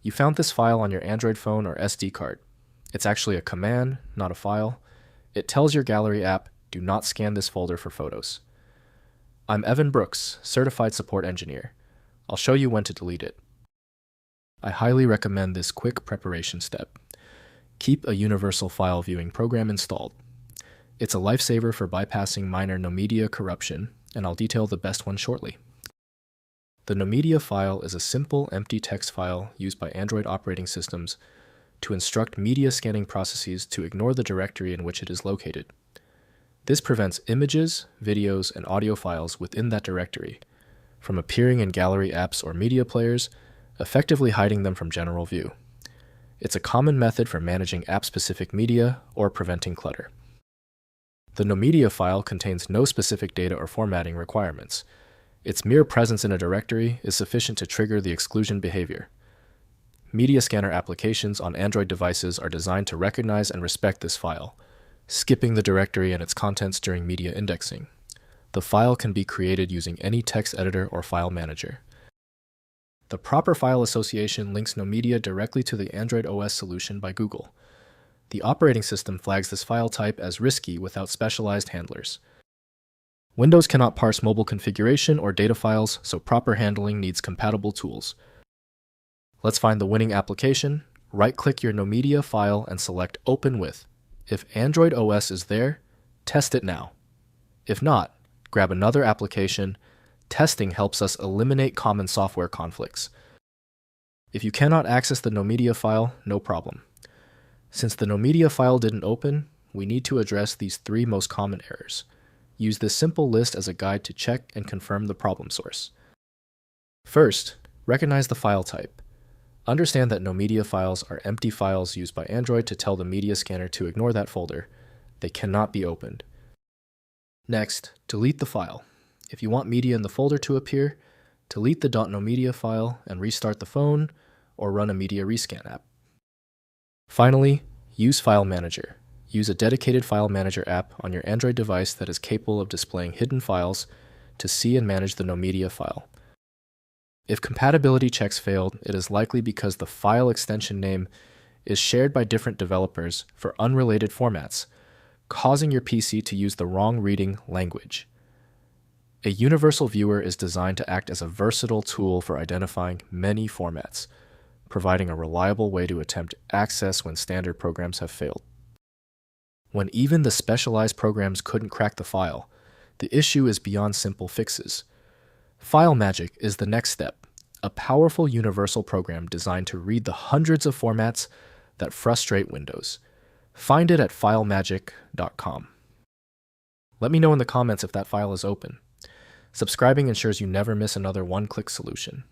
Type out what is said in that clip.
You found this file on your Android phone or SD card. It's actually a command, not a file. It tells your gallery app, do not scan this folder for photos. I'm Evan Brooks, Certified Support Engineer. I'll show you when to delete it. I highly recommend this quick preparation step. Keep a universal file viewing program installed. It's a lifesaver for bypassing minor NOMEDIA corruption, and I'll detail the best one shortly. The NOMEDIA file is a simple empty text file used by Android operating systems to instruct media scanning processes to ignore the directory in which it is located. This prevents images, videos, and audio files within that directory from appearing in gallery apps or media players, effectively hiding them from general view. It's a common method for managing app-specific media or preventing clutter. The NOMEDIA file contains no specific data or formatting requirements. Its mere presence in a directory is sufficient to trigger the exclusion behavior. Media scanner applications on Android devices are designed to recognize and respect this file, skipping the directory and its contents during media indexing. The file can be created using any text editor or file manager. The proper file association links NOMEDIA directly to the Android OS solution by Google. The operating system flags this file type as risky without specialized handlers. Windows cannot parse mobile configuration or data files, so proper handling needs compatible tools. Let's find the winning application, right-click your NOMEDIA file and select Open With. If Android OS is there, test it now. If not, grab another application. Testing helps us eliminate common software conflicts. If you cannot access the NOMEDIA file, no problem. Since the NOMEDIA file didn't open, we need to address these 3 most common errors. Use this simple list as a guide to check and confirm the problem source. First, recognize the file type. Understand that NOMEDIA files are empty files used by Android to tell the media scanner to ignore that folder. They cannot be opened. Next, delete the file. If you want media in the folder to appear, delete the .nomedia file and restart the phone or run a media rescan app. Finally, use File Manager. Use a dedicated File Manager app on your Android device that is capable of displaying hidden files to see and manage the NOMEDIA file. If compatibility checks failed, it is likely because the file extension name is shared by different developers for unrelated formats, causing your PC to use the wrong reading language. A universal viewer is designed to act as a versatile tool for identifying many formats, providing a reliable way to attempt access when standard programs have failed. When even the specialized programs couldn't crack the file, the issue is beyond simple fixes. File Magic is the next step, a powerful universal program designed to read the hundreds of formats that frustrate Windows. Find it at filemagic.com. Let me know in the comments if that file is open. Subscribing ensures you never miss another one-click solution.